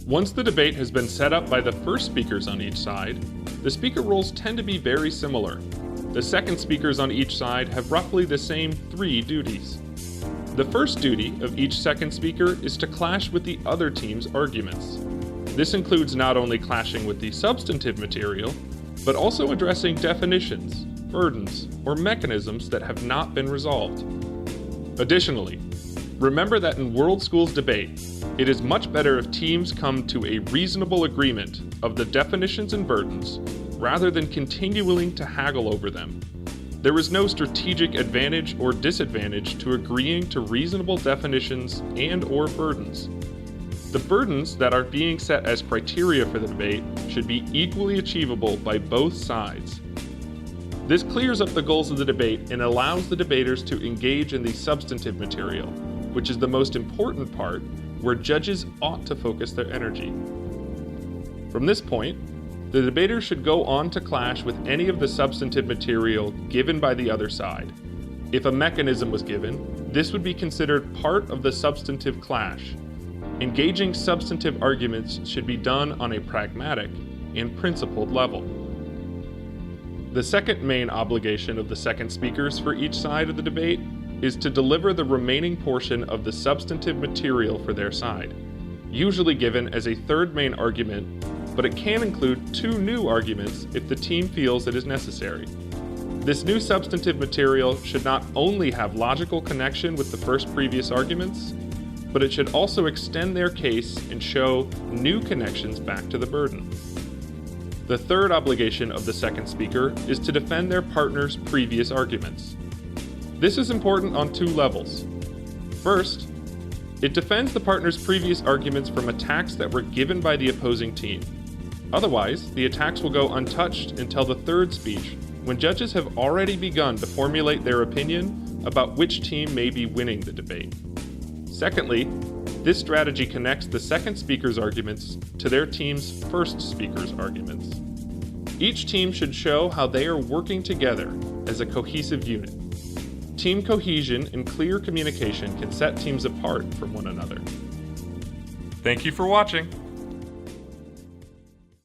Once the debate has been set up by the first speakers on each side, the speaker roles tend to be very similar. The second speakers on each side have roughly the same 3 duties. The first duty of each second speaker is to clash with the other team's arguments. This includes not only clashing with the substantive material, but also addressing definitions, burdens, or mechanisms that have not been resolved. Additionally, remember that in World Schools debate, it is much better if teams come to a reasonable agreement of the definitions and burdens, rather than continuing to haggle over them. There is no strategic advantage or disadvantage to agreeing to reasonable definitions and/or burdens. The burdens that are being set as criteria for the debate should be equally achievable by both sides. This clears up the goals of the debate and allows the debaters to engage in the substantive material, which is the most important part where judges ought to focus their energy. From this point, the debaters should go on to clash with any of the substantive material given by the other side. If a mechanism was given, this would be considered part of the substantive clash. Engaging substantive arguments should be done on a pragmatic and principled level. The second main obligation of the second speakers for each side of the debate is to deliver the remaining portion of the substantive material for their side, usually given as a third main argument, but it can include 2 new arguments if the team feels it is necessary. This new substantive material should not only have logical connection with the previous arguments, but it should also extend their case and show new connections back to the burden. The third obligation of the second speaker is to defend their partner's previous arguments. This is important on 2 levels. First, it defends the partner's previous arguments from attacks that were given by the opposing team. Otherwise, the attacks will go untouched until the third speech, when judges have already begun to formulate their opinion about which team may be winning the debate. Secondly, this strategy connects the second speaker's arguments to their team's first speaker's arguments. Each team should show how they are working together as a cohesive unit. Team cohesion and clear communication can set teams apart from one another. Thank you for watching.